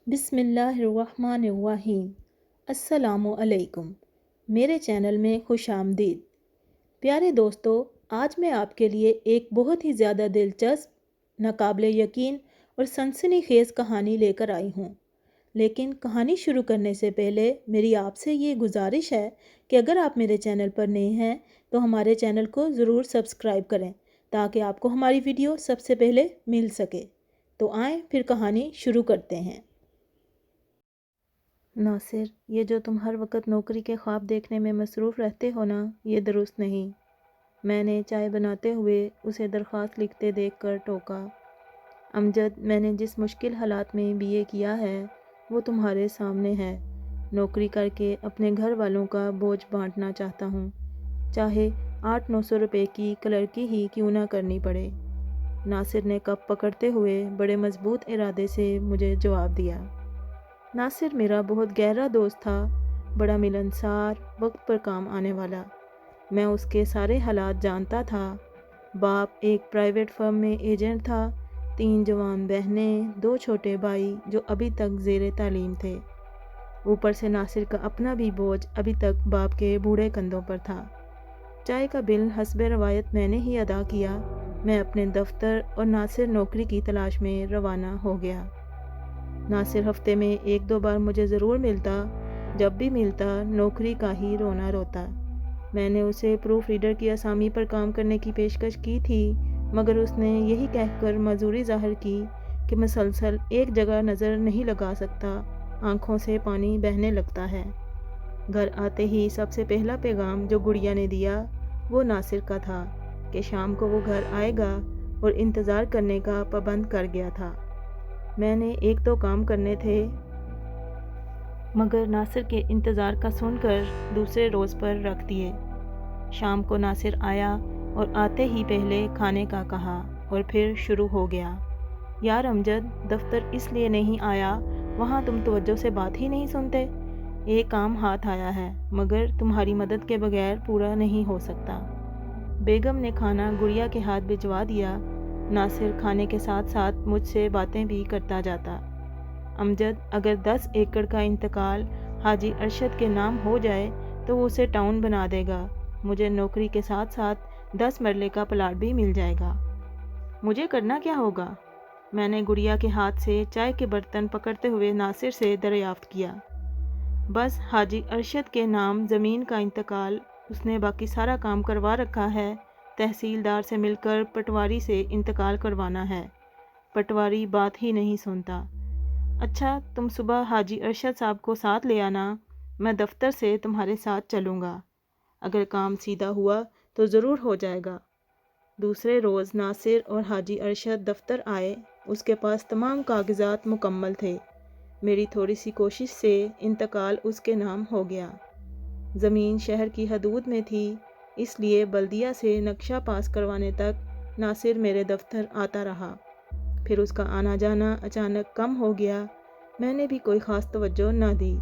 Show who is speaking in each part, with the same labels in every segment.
Speaker 1: بسم اللہ الرحمن الرحیم۔ السلام علیکم، میرے چینل میں خوش آمدید۔ پیارے دوستو، آج میں آپ کے لیے ایک بہت ہی زیادہ دلچسپ، ناقابل یقین اور سنسنی خیز کہانی لے کر آئی ہوں۔ لیکن کہانی شروع کرنے سے پہلے میری آپ سے یہ گزارش ہے کہ اگر آپ میرے چینل پر نئے ہیں تو ہمارے چینل کو ضرور سبسکرائب کریں تاکہ آپ کو ہماری ویڈیو سب سے پہلے مل سکے۔ تو آئیں پھر کہانی شروع کرتے ہیں۔ ناصر، یہ جو تم ہر وقت نوکری کے خواب دیکھنے میں مصروف رہتے ہو نا، یہ درست نہیں۔ میں نے چائے بناتے ہوئے اسے درخواست لکھتے دیکھ کر ٹوکا۔ امجد، میں نے جس مشکل حالات میں بی اے کیا ہے وہ تمہارے سامنے ہے۔ نوکری کر کے اپنے گھر والوں کا بوجھ بانٹنا چاہتا ہوں، چاہے 800-900 روپے کی کلرکی ہی کیوں نہ کرنی پڑے۔ ناصر نے کپ پکڑتے ہوئے بڑے مضبوط ارادے سے مجھے جواب دیا۔ ناصر میرا بہت گہرا دوست تھا، بڑا ملنسار، وقت پر کام آنے والا۔ میں اس کے سارے حالات جانتا تھا۔ باپ ایک پرائیویٹ فرم میں ایجنٹ تھا، 3 جوان بہنیں، 2 چھوٹے بھائی جو ابھی تک زیر تعلیم تھے۔ اوپر سے ناصر کا اپنا بھی بوجھ ابھی تک باپ کے بوڑھے کندھوں پر تھا۔ چائے کا بل حسب روایت میں نے ہی ادا کیا۔ میں اپنے دفتر اور ناصر نوکری کی تلاش میں روانہ ہو گیا۔ ناصر ہفتے میں 1-2 بار مجھے ضرور ملتا، جب بھی ملتا نوکری کا ہی رونا روتا۔ میں نے اسے پروف ریڈر کی اسامی پر کام کرنے کی پیشکش کی تھی، مگر اس نے یہی کہہ کر معذوری ظاہر کی کہ مسلسل ایک جگہ نظر نہیں لگا سکتا، آنکھوں سے پانی بہنے لگتا ہے۔ گھر آتے ہی سب سے پہلا پیغام جو گڑیا نے دیا وہ ناصر کا تھا کہ شام کو وہ گھر آئے گا، اور انتظار کرنے کا پابند کر گیا تھا۔ میں نے 1-2 کام کرنے تھے، مگر ناصر کے انتظار کا سن کر دوسرے روز پر رکھ دیے۔ شام کو ناصر آیا اور آتے ہی پہلے کھانے کا کہا، اور پھر شروع ہو گیا۔ یار امجد، دفتر اس لیے نہیں آیا، وہاں تم توجہ سے بات ہی نہیں سنتے۔ ایک کام ہاتھ آیا ہے، مگر تمہاری مدد کے بغیر پورا نہیں ہو سکتا۔ بیگم نے کھانا گڑیا کے ہاتھ بھجوا دیا۔ ناصر کھانے کے ساتھ ساتھ مجھ سے باتیں بھی کرتا جاتا۔ امجد، اگر 10 ایکڑ کا انتقال حاجی ارشد کے نام ہو جائے تو وہ اسے ٹاؤن بنا دے گا۔ مجھے نوکری کے ساتھ ساتھ 10 مرلے کا پلاٹ بھی مل جائے گا۔ مجھے کرنا کیا ہوگا؟ میں نے گڑیا کے ہاتھ سے چائے کے برتن پکڑتے ہوئے ناصر سے دریافت کیا۔ بس حاجی ارشد کے نام زمین کا انتقال، اس نے باقی سارا کام کروا رکھا ہے۔ تحصیلدار سے مل کر پٹواری سے انتقال کروانا ہے۔ پٹواری بات ہی نہیں سنتا۔ اچھا، تم صبح حاجی ارشد صاحب کو ساتھ لے آنا، میں دفتر سے تمہارے ساتھ چلوں گا۔ اگر کام سیدھا ہوا تو ضرور ہو جائے گا۔ دوسرے روز ناصر اور حاجی ارشد دفتر آئے۔ اس کے پاس تمام کاغذات مکمل تھے۔ میری تھوڑی سی کوشش سے انتقال اس کے نام ہو گیا۔ زمین شہر کی حدود میں تھی، اس لیے بلدیہ سے نقشہ پاس کروانے تک ناصر میرے دفتر آتا رہا۔ پھر اس کا آنا جانا اچانک کم ہو گیا۔ میں نے بھی کوئی خاص توجہ نہ دی۔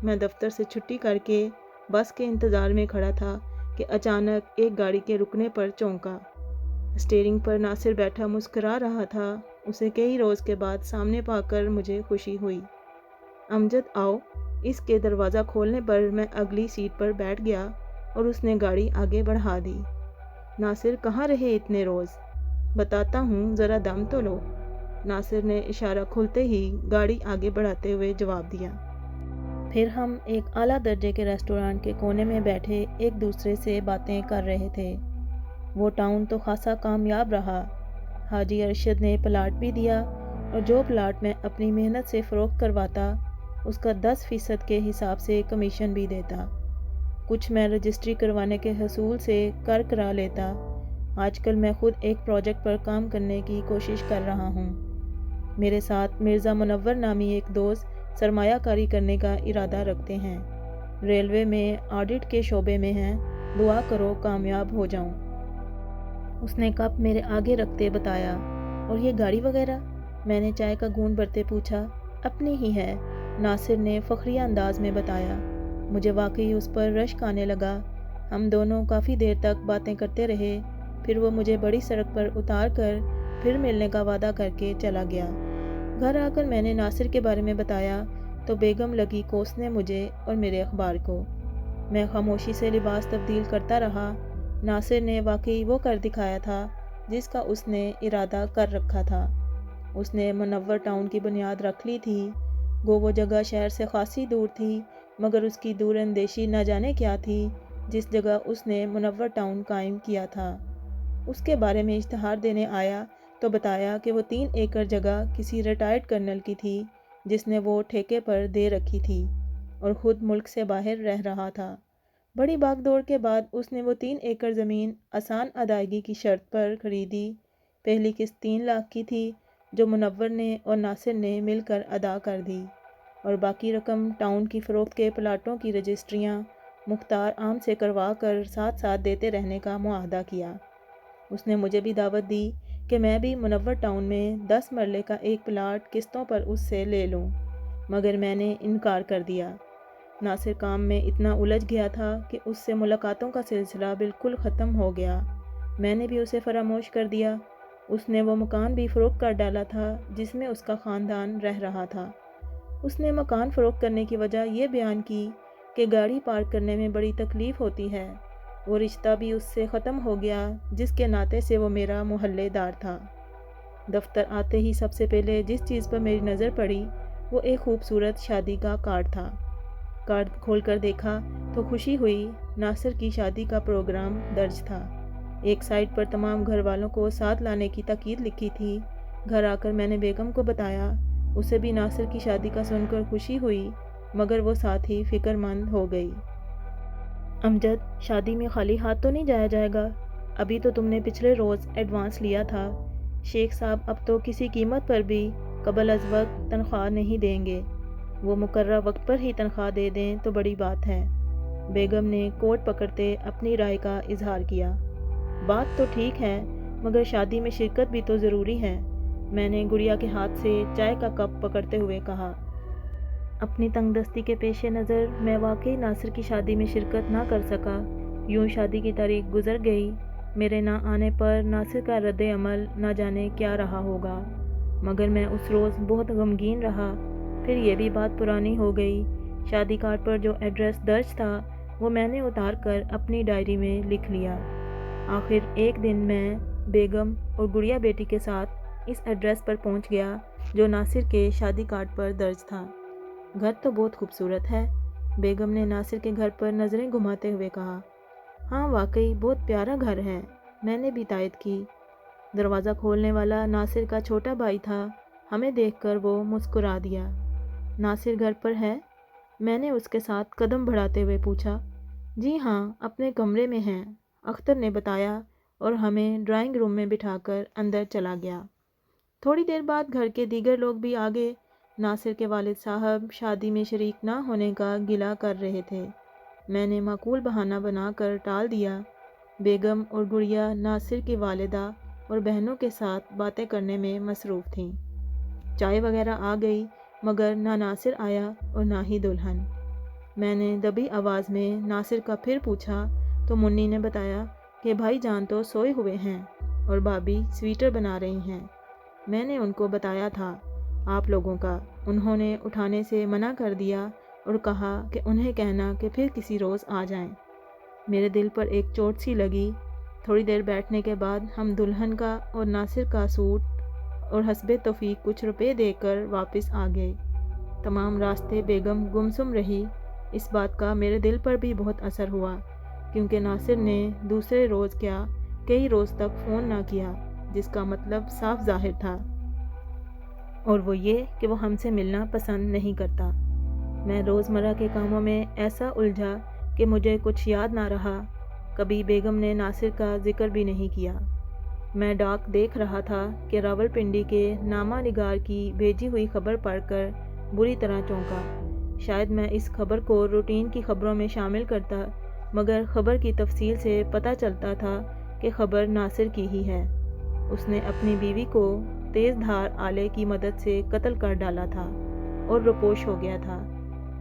Speaker 1: میں دفتر سے چھٹی کر کے بس کے انتظار میں کھڑا تھا کہ اچانک ایک گاڑی کے رکنے پر چونکا۔ اسٹیئرنگ پر ناصر بیٹھا مسکرا رہا تھا۔ اسے کئی روز کے بعد سامنے پا کر مجھے خوشی ہوئی۔ امجد آؤ، اس کے دروازہ کھولنے پر میں اگلی سیٹ پر بیٹھ گیا اور اس نے گاڑی آگے بڑھا دی۔ ناصر، کہاں رہے اتنے روز؟ بتاتا ہوں، ذرا دم تو لو۔ ناصر نے اشارہ کھلتے ہی گاڑی آگے بڑھاتے ہوئے جواب دیا۔ پھر ہم ایک اعلیٰ درجے کے ریسٹورانٹ کے کونے میں بیٹھے ایک دوسرے سے باتیں کر رہے تھے۔ وہ ٹاؤن تو خاصا کامیاب رہا۔ حاجی ارشد نے پلاٹ بھی دیا، اور جو پلاٹ میں اپنی محنت سے فروخت کرواتا اس کا 10% کے حساب سے کمیشن بھی دیتا۔ کچھ میں رجسٹری کروانے کے حصول سے کرا لیتا۔ آج کل میں خود ایک پروجیکٹ پر کام کرنے کی کوشش کر رہا ہوں۔ میرے ساتھ مرزا منور نامی ایک دوست سرمایہ کاری کرنے کا ارادہ رکھتے ہیں۔ ریلوے میں آڈٹ کے شعبے میں ہیں، دعا کرو کامیاب ہو جاؤں۔ اس نے کپ میرے آگے رکھتے بتایا۔ اور یہ گاڑی وغیرہ؟ میں نے چائے کا گھونٹ بھرتے پوچھا۔ اپنی ہی ہے، ناصر نے فخریہ انداز میں بتایا۔ مجھے واقعی اس پر رشک آنے لگا۔ ہم دونوں کافی دیر تک باتیں کرتے رہے، پھر وہ مجھے بڑی سڑک پر اتار کر پھر ملنے کا وعدہ کر کے چلا گیا۔ گھر آ کر میں نے ناصر کے بارے میں بتایا تو بیگم لگی کوسنے مجھے اور میرے اخبار کو۔ میں خاموشی سے لباس تبدیل کرتا رہا۔ ناصر نے واقعی وہ کر دکھایا تھا جس کا اس نے ارادہ کر رکھا تھا۔ اس نے منور ٹاؤن کی بنیاد رکھ لی تھی۔ گو وہ جگہ شہر سے خاصی دور تھی، مگر اس کی دور اندیشی نہ جانے کیا تھی جس جگہ اس نے منور ٹاؤن قائم کیا تھا۔ اس کے بارے میں اشتہار دینے آیا تو بتایا کہ وہ 3 ایکڑ جگہ کسی ریٹائرڈ کرنل کی تھی جس نے وہ ٹھیکے پر دے رکھی تھی اور خود ملک سے باہر رہ رہا تھا۔ بڑی بھاگ دوڑ کے بعد اس نے وہ 3 ایکڑ زمین آسان ادائیگی کی شرط پر خریدی۔ پہلی قسط 3 لاکھ کی تھی جو منور نے اور ناصر نے مل کر ادا کر دی، اور باقی رقم ٹاؤن کی فروخت کے پلاٹوں کی رجسٹریاں مختار عام سے کروا کر ساتھ ساتھ دیتے رہنے کا معاہدہ کیا۔ اس نے مجھے بھی دعوت دی کہ میں بھی منور ٹاؤن میں 10 مرلے کا ایک پلاٹ قسطوں پر اس سے لے لوں، مگر میں نے انکار کر دیا۔ ناصر کام میں اتنا الجھ گیا تھا کہ اس سے ملاقاتوں کا سلسلہ بالکل ختم ہو گیا۔ میں نے بھی اسے فراموش کر دیا۔ اس نے وہ مکان بھی فروخت کر ڈالا تھا جس میں اس کا خاندان رہ رہا تھا۔ اس نے مکان فروخت کرنے کی وجہ یہ بیان کی کہ گاڑی پارک کرنے میں بڑی تکلیف ہوتی ہے۔ وہ رشتہ بھی اس سے ختم ہو گیا جس کے ناطے سے وہ میرا محلے دار تھا۔ دفتر آتے ہی سب سے پہلے جس چیز پر میری نظر پڑی وہ ایک خوبصورت شادی کا کارڈ تھا۔ کارڈ کھول کر دیکھا تو خوشی ہوئی۔ ناصر کی شادی کا پروگرام درج تھا۔ ایک سائٹ پر تمام گھر والوں کو ساتھ لانے کی تاکید لکھی تھی۔ گھر آ کر میں نے بیگم کو بتایا۔ اسے بھی ناصر کی شادی کا سن کر خوشی ہوئی، مگر وہ ساتھ ہی فکر مند ہو گئی۔ امجد، شادی میں خالی ہاتھ تو نہیں جایا جائے گا؟ ابھی تو تم نے پچھلے روز ایڈوانس لیا تھا۔ شیخ صاحب اب تو کسی قیمت پر بھی قبل از وقت تنخواہ نہیں دیں گے۔ وہ مقررہ وقت پر ہی تنخواہ دے دیں تو بڑی بات ہے۔ بیگم نے کوٹ پکڑتے اپنی رائے کا اظہار کیا۔ بات تو ٹھیک ہے، مگر شادی میں شرکت بھی تو ضروری ہے، میں نے گڑیا کے ہاتھ سے چائے کا کپ پکڑتے ہوئے کہا۔ اپنی تنگ دستی کے پیش نظر میں واقعی ناصر کی شادی میں شرکت نہ کر سکا۔ یوں شادی کی تاریخ گزر گئی۔ میرے نہ آنے پر ناصر کا رد عمل نہ جانے کیا رہا ہوگا، مگر میں اس روز بہت غمگین رہا۔ پھر یہ بھی بات پرانی ہو گئی۔ شادی کارڈ پر جو ایڈریس درج تھا وہ میں نے اتار کر اپنی ڈائری میں لکھ لیا۔ آخر ایک دن میں بیگم اور گڑیا بیٹی کے ساتھ اس ایڈریس پر پہنچ گیا جو ناصر کے شادی کارڈ پر درج تھا۔ گھر تو بہت خوبصورت ہے، بیگم نے ناصر کے گھر پر نظریں گھماتے ہوئے کہا۔ ہاں واقعی بہت پیارا گھر ہے، میں نے بھی تائید کی۔ دروازہ کھولنے والا ناصر کا چھوٹا بھائی تھا۔ ہمیں دیکھ کر وہ مسکرا دیا۔ ناصر گھر پر ہے؟ میں نے اس کے ساتھ قدم بڑھاتے ہوئے پوچھا۔ جی ہاں، اپنے کمرے میں ہیں، اختر نے بتایا اور ہمیں ڈرائنگ روم میں بٹھا کر اندر چلا گیا۔ تھوڑی دیر بعد گھر کے دیگر لوگ بھی آ گئے۔ ناصر کے والد صاحب شادی میں شریک نہ ہونے کا گلہ کر رہے تھے۔ میں نے معقول بہانہ بنا کر ٹال دیا۔ بیگم اور گڑیا ناصر کی والدہ اور بہنوں کے ساتھ باتیں کرنے میں مصروف تھیں۔ چائے وغیرہ آ گئی، مگر نہ ناصر آیا اور نہ ہی دلہن۔ میں نے دبی آواز میں ناصر کا پھر پوچھا تو منی نے بتایا کہ بھائی جان تو سوئے ہوئے ہیں اور بھابھی سویٹر بنا رہی ہیں۔ میں نے ان کو بتایا تھا آپ لوگوں کا، انہوں نے اٹھانے سے منع کر دیا اور کہا کہ انہیں کہنا کہ پھر کسی روز آ جائیں۔ میرے دل پر ایک چوٹ سی لگی۔ تھوڑی دیر بیٹھنے کے بعد ہم دلہن کا اور ناصر کا سوٹ اور حسب توفیق کچھ روپے دے کر واپس آ گئے۔ تمام راستے بیگم گمسم رہی۔ اس بات کا میرے دل پر بھی بہت اثر ہوا، کیونکہ ناصر نے دوسرے روز کیا کئی روز تک فون نہ کیا، جس کا مطلب صاف ظاہر تھا، اور وہ یہ کہ وہ ہم سے ملنا پسند نہیں کرتا۔ میں روزمرہ کے کاموں میں ایسا الجھا کہ مجھے کچھ یاد نہ رہا۔ کبھی بیگم نے ناصر کا ذکر بھی نہیں کیا۔ میں ڈاک دیکھ رہا تھا کہ راولپنڈی کے نامہ نگار کی بھیجی ہوئی خبر پڑھ کر بری طرح چونکا۔ شاید میں اس خبر کو روٹین کی خبروں میں شامل کرتا، مگر خبر کی تفصیل سے پتہ چلتا تھا کہ خبر ناصر کی ہی ہے۔ اس نے اپنی بیوی کو تیز دھار آلے کی مدد سے قتل کر ڈالا تھا اور روپوش ہو گیا تھا۔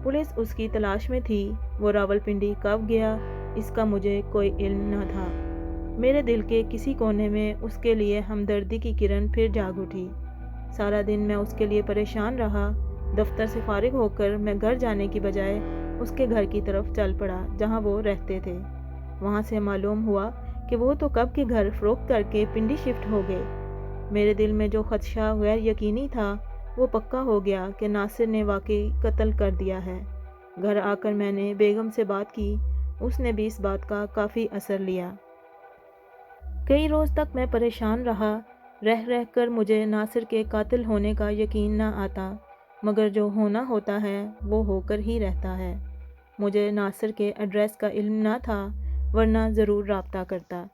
Speaker 1: پولیس اس کی تلاش میں تھی۔ وہ راولپنڈی کب گیا اس کا مجھے کوئی علم نہ تھا۔ میرے دل کے کسی کونے میں اس کے لیے ہمدردی کی کرن پھر جاگ اٹھی۔ سارا دن میں اس کے لیے پریشان رہا۔ دفتر سے فارغ ہو کر میں گھر جانے کی بجائے اس کے گھر کی طرف چل پڑا جہاں وہ رہتے تھے۔ وہاں سے معلوم ہوا کہ وہ تو کب کے گھر فروخت کر کے پنڈی شفٹ ہو گئے۔ میرے دل میں جو خدشہ غیر یقینی تھا وہ پکا ہو گیا کہ ناصر نے واقعی قتل کر دیا ہے۔ گھر آ کر میں نے بیگم سے بات کی، اس نے بھی اس بات کا کافی اثر لیا۔ کئی روز تک میں پریشان رہا، رہ کر مجھے ناصر کے قاتل ہونے کا یقین نہ آتا، مگر جو ہونا ہوتا ہے وہ ہو کر ہی رہتا ہے۔ مجھے ناصر کے ایڈریس کا علم نہ تھا، ورنہ ضرور رابطہ کرتا۔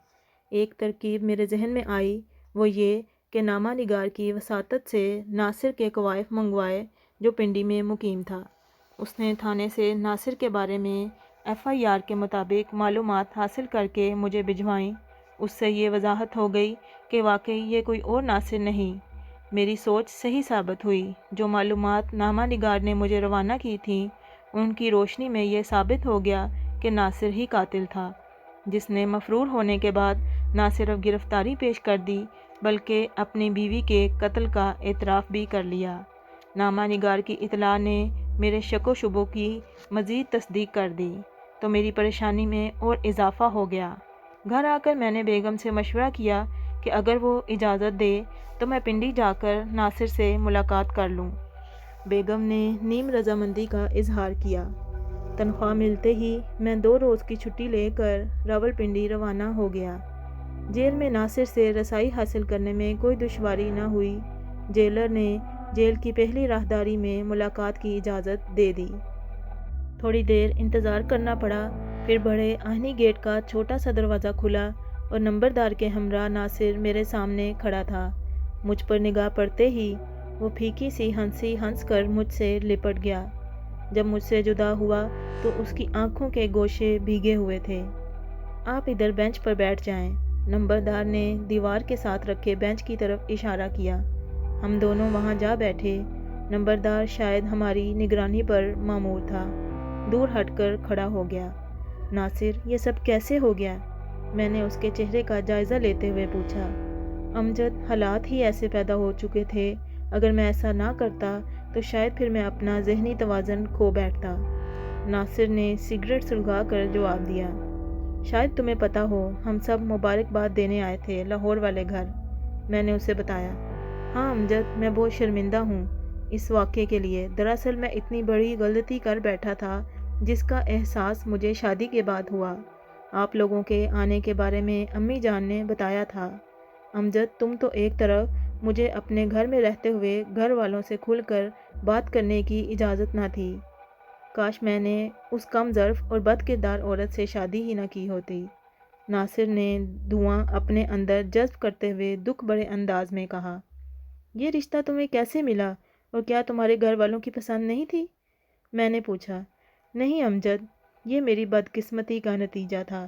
Speaker 1: ایک ترکیب میرے ذہن میں آئی، وہ یہ کہ نامہ نگار کی وساطت سے ناصر کے کوائف منگوائے جو پنڈی میں مقیم تھا۔ اس نے تھانے سے ناصر کے بارے میں FIR کے مطابق معلومات حاصل کر کے مجھے بھجوائیں۔ اس سے یہ وضاحت ہو گئی کہ واقعی یہ کوئی اور ناصر نہیں۔ میری سوچ صحیح ثابت ہوئی۔ جو معلومات نامہ نگار نے مجھے روانہ کی تھیں، ان کی روشنی میں یہ ثابت ہو گیا کہ ناصر ہی قاتل تھا، جس نے مفرور ہونے کے بعد نہ صرف گرفتاری پیش کر دی بلکہ اپنی بیوی کے قتل کا اعتراف بھی کر لیا۔ نامہ نگار کی اطلاع نے میرے شک و شبوں کی مزید تصدیق کر دی تو میری پریشانی میں اور اضافہ ہو گیا۔ گھر آ کر میں نے بیگم سے مشورہ کیا کہ اگر وہ اجازت دے تو میں پنڈی جا کر ناصر سے ملاقات کر لوں۔ بیگم نے نیم رضامندی کا اظہار کیا۔ تنخواہ ملتے ہی میں 2 روز کی چھٹی لے کر راولپنڈی روانہ ہو گیا۔ جیل میں ناصر سے رسائی حاصل کرنے میں کوئی دشواری نہ ہوئی۔ جیلر نے جیل کی پہلی راہداری میں ملاقات کی اجازت دے دی۔ تھوڑی دیر انتظار کرنا پڑا، پھر بڑے آہنی گیٹ کا چھوٹا سا دروازہ کھلا اور نمبردار کے ہمراہ ناصر میرے سامنے کھڑا تھا۔ مجھ پر نگاہ پڑتے ہی وہ پھیکی سی ہنسی ہنس کر مجھ سے لپٹ گیا۔ جب مجھ سے جدا ہوا تو اس کی آنکھوں کے گوشے بھیگے ہوئے تھے۔ آپ ادھر بینچ پر بیٹھ جائیں۔ نمبردار نے دیوار کے ساتھ رکھے بینچ کی طرف اشارہ کیا۔ ہم دونوں وہاں جا بیٹھے۔ نمبردار شاید ہماری نگرانی پر مامور تھا، دور ہٹ کر کھڑا ہو گیا۔ ناصر، یہ سب کیسے ہو گیا؟ میں نے اس کے چہرے کا جائزہ لیتے ہوئے پوچھا۔ امجد، حالات ہی ایسے پیدا ہو چکے تھے، اگر میں ایسا نہ کرتا تو شاید پھر میں اپنا ذہنی توازن کھو بیٹھتا۔ ناصر نے سگریٹ سلگا کر جواب دیا۔ شاید تمہیں پتہ ہو، ہم سب مبارکباد دینے آئے تھے لاہور والے گھر۔ میں نے اسے بتایا۔ ہاں امجد، میں بہت شرمندہ ہوں اس واقعے کے لیے۔ دراصل میں اتنی بڑی غلطی کر بیٹھا تھا جس کا احساس مجھے شادی کے بعد ہوا۔ آپ لوگوں کے آنے کے بارے میں امی جان نے بتایا تھا۔ امجد، تم تو ایک طرف مجھے اپنے گھر میں رہتے ہوئے گھر والوں سے کھل کر بات کرنے کی اجازت نہ تھی۔ کاش میں نے اس کم ظرف اور بد کردار عورت سے شادی ہی نہ کی ہوتی۔ ناصر نے دھواں اپنے اندر جذب کرتے ہوئے دکھ بھرے انداز میں کہا۔ یہ رشتہ تمہیں کیسے ملا اور کیا تمہارے گھر والوں کی پسند نہیں تھی؟ میں نے پوچھا۔ نہیں امجد، یہ میری بدقسمتی کا نتیجہ تھا۔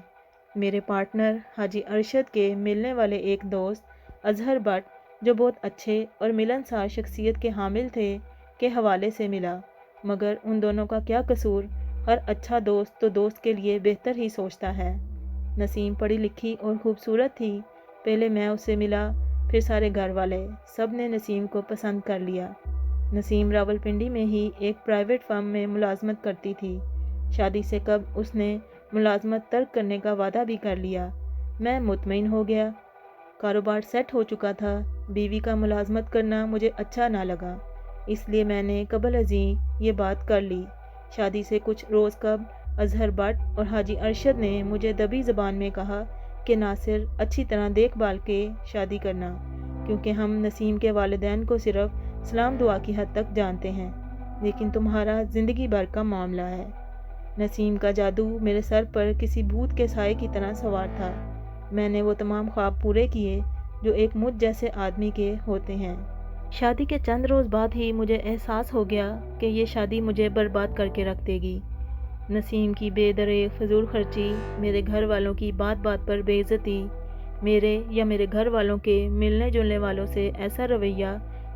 Speaker 1: میرے پارٹنر حاجی ارشد کے ملنے والے ایک دوست اظہر بٹ، جو بہت اچھے اور ملنسار شخصیت کے حامل تھے، کے حوالے سے ملا۔ مگر ان دونوں کا کیا قصور؟ ہر اچھا دوست تو دوست کے لیے بہتر ہی سوچتا ہے۔ نسیم پڑھی لکھی اور خوبصورت تھی۔ پہلے میں اسے ملا، پھر سارے گھر والے، سب نے نسیم کو پسند کر لیا۔ نسیم راولپنڈی میں ہی ایک پرائیویٹ فرم میں ملازمت کرتی تھی۔ شادی سے قبل اس نے ملازمت ترک کرنے کا وعدہ بھی کر لیا۔ میں مطمئن ہو گیا۔ کاروبار سیٹ ہو چکا تھا۔ بیوی کا ملازمت کرنا مجھے اچھا نہ لگا، اس لیے میں نے قبل ازیں یہ بات کر لی۔ شادی سے کچھ روز قبل اظہر بٹ اور حاجی ارشد نے مجھے دبی زبان میں کہا کہ ناصر، اچھی طرح دیکھ بھال کے شادی کرنا، کیونکہ ہم نسیم کے والدین کو صرف سلام دعا کی حد تک جانتے ہیں، لیکن تمہارا زندگی بھر کا معاملہ ہے۔ نسیم کا جادو میرے سر پر کسی بھوت کے سائے کی طرح سوار تھا۔ میں نے وہ تمام خواب پورے کیے جو ایک مجھ جیسے آدمی کے ہوتے ہیں۔ شادی کے چند روز بعد ہی مجھے احساس ہو گیا کہ یہ شادی مجھے برباد کر کے رکھ دے گی۔ نسیم کی بے دریغ فضول خرچی، میرے گھر والوں کی بات بات پر بے عزتی، میرے یا میرے گھر والوں کے ملنے جلنے والوں سے ایسا رویہ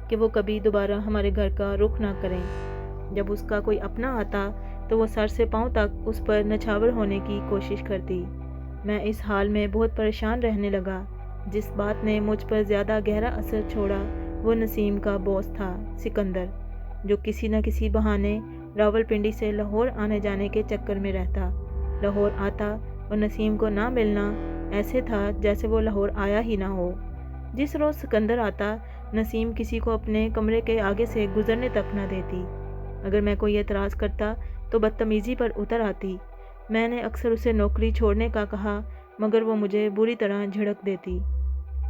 Speaker 1: کہ وہ کبھی دوبارہ ہمارے گھر کا رخ نہ کریں۔ جب اس کا کوئی اپنا آتا تو وہ سر سے پاؤں تک اس پر نچھاور ہونے کی کوشش کرتی۔ میں اس حال میں بہت پریشان رہنے لگا۔ جس بات نے مجھ پر زیادہ گہرا اثر چھوڑا وہ نسیم کا باس تھا سکندر، جو کسی نہ کسی بہانے راولپنڈی سے لاہور آنے جانے کے چکر میں رہتا۔ لاہور آتا اور نسیم کو نہ ملنا ایسے تھا جیسے وہ لاہور آیا ہی نہ ہو۔ جس روز سکندر آتا، نسیم کسی کو اپنے کمرے کے آگے سے گزرنے تک نہ دیتی۔ اگر میں کوئی اعتراض کرتا تو بدتمیزی پر اتر آتی۔ میں نے اکثر اسے نوکری چھوڑنے کا کہا، مگر وہ مجھے بری طرح جھڑک دیتی۔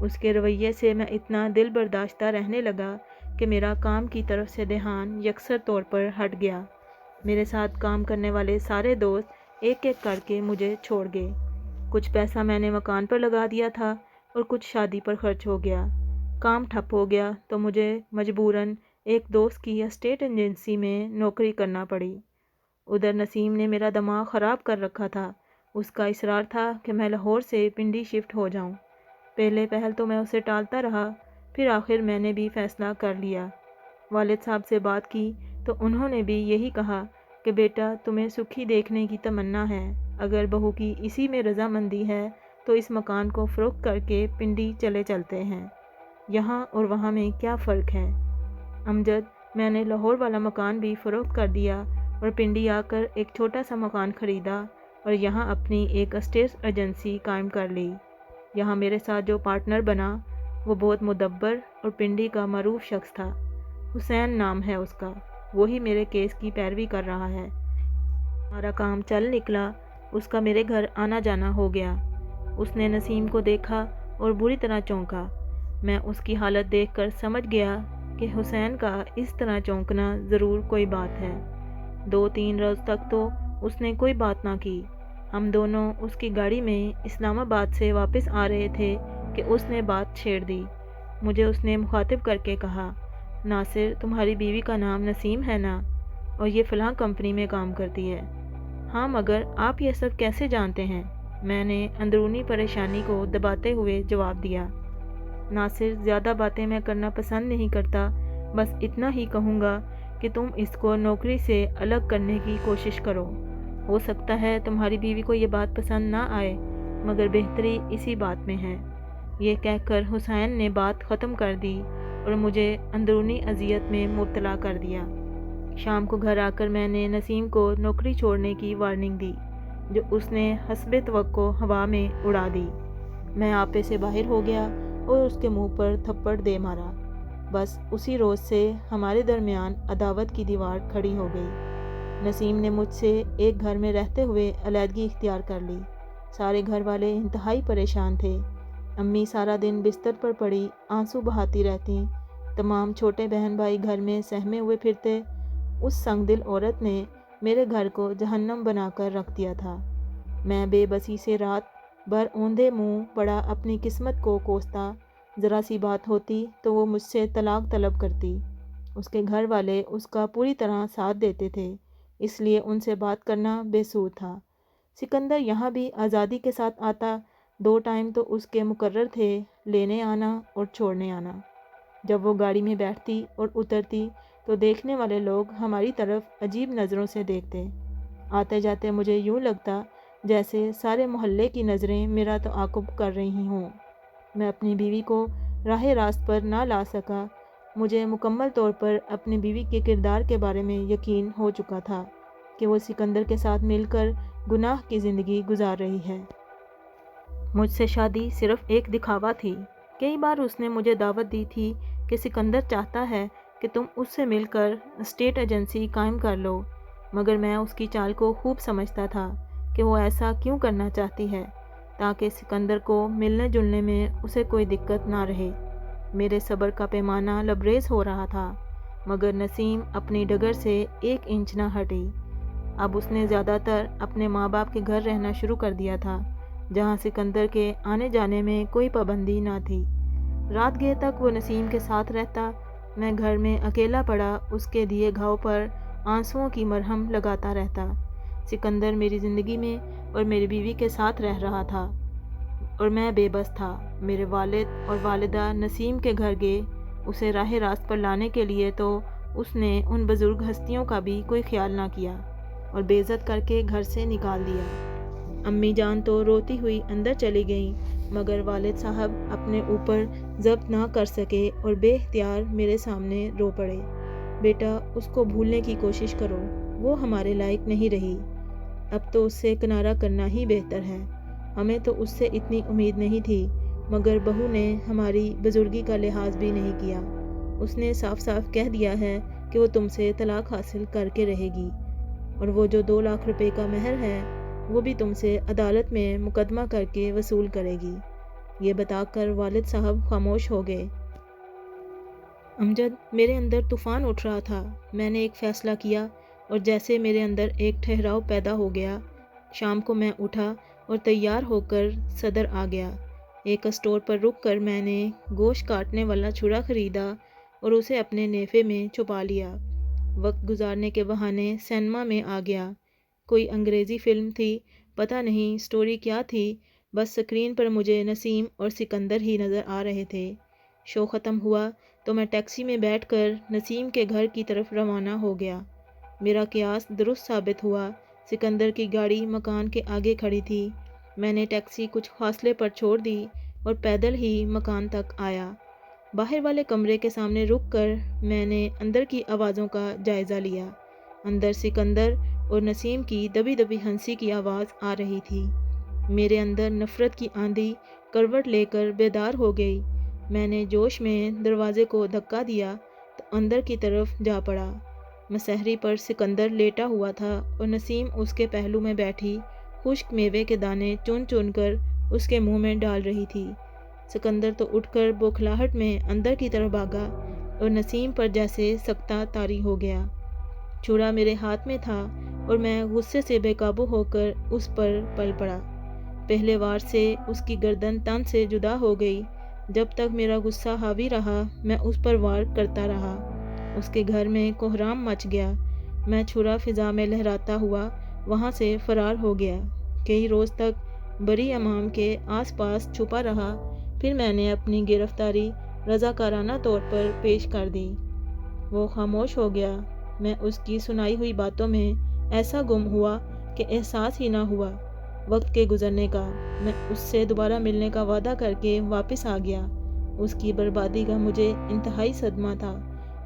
Speaker 1: اس کے رویے سے میں اتنا دل برداشتہ رہنے لگا کہ میرا کام کی طرف سے دھیان یکسر طور پر ہٹ گیا۔ میرے ساتھ کام کرنے والے سارے دوست ایک ایک کر کے مجھے چھوڑ گئے۔ کچھ پیسہ میں نے مکان پر لگا دیا تھا اور کچھ شادی پر خرچ ہو گیا۔ کام ٹھپ ہو گیا تو مجھے مجبوراً ایک دوست کی اسٹیٹ ایجنسی میں نوکری کرنا پڑی۔ ادھر نسیم نے میرا دماغ خراب کر رکھا تھا۔ اس کا اصرار تھا کہ میں لاہور سے پنڈی شفٹ ہو جاؤں۔ پہلے پہل تو میں اسے ٹالتا رہا، پھر آخر میں نے بھی فیصلہ کر لیا۔ والد صاحب سے بات کی تو انہوں نے بھی یہی کہا کہ بیٹا، تمہیں سکھی دیکھنے کی تمنا ہے، اگر بہو کی اسی میں رضامندی ہے تو اس مکان کو فروخت کر کے پنڈی چلے چلتے ہیں۔ یہاں اور وہاں میں کیا فرق ہے؟ امجد، میں نے لاہور والا مکان بھی فروخت کر دیا اور پنڈی آ کر ایک چھوٹا سا مکان خریدا اور یہاں اپنی ایک اسٹیٹ ایجنسی قائم کر لی۔ یہاں میرے ساتھ جو پارٹنر بنا وہ بہت مدبر اور پنڈی کا معروف شخص تھا۔ حسین نام ہے اس کا، وہی میرے کیس کی پیروی کر رہا ہے۔ ہمارا کام چل نکلا، اس کا میرے گھر آنا جانا ہو گیا۔ اس نے نسیم کو دیکھا اور بری طرح چونکا۔ میں اس کی حالت دیکھ کر سمجھ گیا کہ حسین کا اس طرح چونکنا ضرور کوئی بات ہے۔ 2-3 روز تک تو اس نے کوئی بات نہ کی۔ ہم دونوں اس کی گاڑی میں اسلام آباد سے واپس آ رہے تھے کہ اس نے بات چھیڑ دی۔ مجھے اس نے مخاطب کر کے کہا، ناصر، تمہاری بیوی کا نام نسیم ہے نا، اور یہ فلاں کمپنی میں کام کرتی ہے؟ ہاں، مگر آپ یہ سب کیسے جانتے ہیں؟ میں نے اندرونی پریشانی کو دباتے ہوئے جواب دیا۔ ناصر، زیادہ باتیں میں کرنا پسند نہیں کرتا، بس اتنا ہی کہوں گا کہ تم اس کو نوکری سے الگ کرنے کی کوشش کرو۔ ہو سکتا ہے تمہاری بیوی کو یہ بات پسند نہ آئے، مگر بہتری اسی بات میں ہے۔ یہ کہہ کر حسین نے بات ختم کر دی اور مجھے اندرونی اذیت میں مبتلا کر دیا۔ شام کو گھر آ کر میں نے نسیم کو نوکری چھوڑنے کی وارننگ دی، جو اس نے حسب توقع ہوا میں اڑا دی۔ میں آپے سے باہر ہو گیا اور اس کے منہ پر تھپڑ دے مارا۔ بس اسی روز سے ہمارے درمیان عداوت کی دیوار کھڑی ہو گئی۔ نسیم نے مجھ سے ایک گھر میں رہتے ہوئے علیحدگی اختیار کر لی۔ سارے گھر والے انتہائی پریشان تھے۔ امی سارا دن بستر پر پڑی آنسو بہاتی رہتیں۔ تمام چھوٹے بہن بھائی گھر میں سہمے ہوئے پھرتے۔ اس سنگ دل عورت نے میرے گھر کو جہنم بنا کر رکھ دیا تھا۔ میں بے بسی سے رات بھر اوندھے منہ پڑا اپنی قسمت کو کوستا۔ ذرا سی بات ہوتی تو وہ مجھ سے طلاق طلب کرتی۔ اس کے گھر والے اس کا پوری طرح ساتھ دیتے تھے، اس لیے ان سے بات کرنا بے سود تھا۔ سکندر یہاں بھی آزادی کے ساتھ آتا، 2 ٹائم تو اس کے مقرر تھے، لینے آنا اور چھوڑنے آنا۔ جب وہ گاڑی میں بیٹھتی اور اترتی تو دیکھنے والے لوگ ہماری طرف عجیب نظروں سے دیکھتے۔ آتے جاتے مجھے یوں لگتا جیسے سارے محلے کی نظریں میرا تعاقب کر رہی ہوں۔ میں اپنی بیوی کو راہ راست پر نہ لا سکا۔ مجھے مکمل طور پر اپنی بیوی کے کردار کے بارے میں یقین ہو چکا تھا کہ وہ سکندر کے ساتھ مل کر گناہ کی زندگی گزار رہی ہے۔ مجھ سے شادی صرف ایک دکھاوا تھی۔ کئی بار اس نے مجھے دعوت دی تھی کہ سکندر چاہتا ہے کہ تم اس سے مل کر اسٹیٹ ایجنسی قائم کر لو، مگر میں اس کی چال کو خوب سمجھتا تھا کہ وہ ایسا کیوں کرنا چاہتی ہے، تاکہ سکندر کو ملنے جلنے میں اسے کوئی دقت نہ رہے۔ میرے صبر کا پیمانہ لبریز ہو رہا تھا، مگر نسیم اپنی ڈگر سے 1 انچ نہ ہٹی۔ اب اس نے زیادہ تر اپنے ماں باپ کے گھر رہنا شروع کر دیا تھا، جہاں سکندر کے آنے جانے میں کوئی پابندی نہ تھی۔ رات گئے تک وہ نسیم کے ساتھ رہتا۔ میں گھر میں اکیلا پڑا اس کے دیے گھاؤ پر آنسوؤں کی مرہم لگاتا رہتا۔ سکندر میری زندگی میں اور میری بیوی کے ساتھ رہ رہا تھا اور میں بے بس تھا۔ میرے والد اور والدہ نسیم کے گھر گئے اسے راہ راست پر لانے کے لیے، تو اس نے ان بزرگ ہستیوں کا بھی کوئی خیال نہ کیا اور بے عزت کر کے گھر سے نکال دیا۔ امی جان تو روتی ہوئی اندر چلی گئیں، مگر والد صاحب اپنے اوپر ضبط نہ کر سکے اور بے اختیار میرے سامنے رو پڑے۔ بیٹا، اس کو بھولنے کی کوشش کرو، وہ ہمارے لائق نہیں رہی، اب تو اس سے کنارہ کرنا ہی بہتر ہے۔ ہمیں تو اس سے اتنی امید نہیں تھی، مگر بہو نے ہماری بزرگی کا لحاظ بھی نہیں کیا۔ اس نے صاف صاف کہہ دیا ہے کہ وہ تم سے طلاق حاصل کر کے رہے گی، اور وہ جو 2 لاکھ روپے کا مہر ہے وہ بھی تم سے عدالت میں مقدمہ کر کے وصول کرے گی۔ یہ بتا کر والد صاحب خاموش ہو گئے۔ امجد، میرے اندر طوفان اٹھ رہا تھا۔ میں نے ایک فیصلہ کیا اور جیسے میرے اندر ایک ٹھہراؤ پیدا ہو گیا۔ شام کو میں اٹھا اور تیار ہو کر صدر آ گیا۔ ایک اسٹور پر رک کر میں نے گوشت کاٹنے والا چھری خریدا اور اسے اپنے نیفے میں چھپا لیا۔ وقت گزارنے کے بہانے سینما میں آ گیا۔ کوئی انگریزی فلم تھی، پتہ نہیں سٹوری کیا تھی، بس سکرین پر مجھے نسیم اور سکندر ہی نظر آ رہے تھے۔ شو ختم ہوا تو میں ٹیکسی میں بیٹھ کر نسیم کے گھر کی طرف روانہ ہو گیا۔ میرا قیاس درست ثابت ہوا۔ سکندر کی گاڑی مکان کے آگے کھڑی تھی۔ میں نے ٹیکسی کچھ فاصلے پر چھوڑ دی اور پیدل ہی مکان تک آیا۔ باہر والے کمرے کے سامنے رک کر میں نے اندر کی آوازوں کا جائزہ لیا۔ اندر سکندر اور نسیم کی دبی دبی ہنسی کی آواز آ رہی تھی۔ میرے اندر نفرت کی آندھی کروٹ لے کر بیدار ہو گئی۔ میں نے جوش میں دروازے کو دھکا دیا تو اندر کی طرف جا پڑا۔ مسہری پر سکندر لیٹا ہوا تھا اور نسیم اس کے پہلو میں بیٹھی خشک میوے کے دانے چن چن کر اس کے منہ میں ڈال رہی تھی۔ سکندر تو اٹھ کر بوکھلاہٹ میں اندر کی طرف بھاگا اور نسیم پر جیسے سکتہ طاری ہو گیا۔ چھرا میرے ہاتھ میں تھا اور میں غصے سے بے قابو ہو کر اس پر پل پڑا۔ پہلے وار سے اس کی گردن تن سے جدا ہو گئی۔ جب تک میرا غصہ حاوی رہا میں اس پر وار کرتا رہا۔ اس کے گھر میں کوہرام مچ گیا۔ میں چھرا فضا میں لہراتا ہوا وہاں سے فرار ہو گیا۔ کئی روز تک بری امام کے آس پاس چھپا رہا، پھر میں نے اپنی گرفتاری رضاکارانہ طور پر پیش کر دی۔ وہ خاموش ہو گیا۔ میں اس کی سنائی ہوئی باتوں میں ایسا گم ہوا کہ احساس ہی نہ ہوا وقت کے گزرنے کا۔ میں اس سے دوبارہ ملنے کا وعدہ کر کے واپس آ گیا۔ اس کی بربادی کا مجھے انتہائی صدمہ تھا۔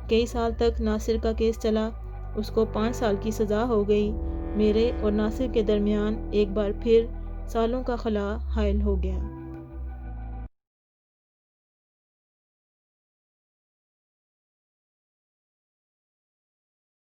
Speaker 1: کئی سال تک ناصر کا کیس چلا۔ اس کو 5 سال کی سزا ہو گئی۔ میرے اور ناصر کے درمیان ایک بار پھر سالوں کا خلا حائل ہو گیا۔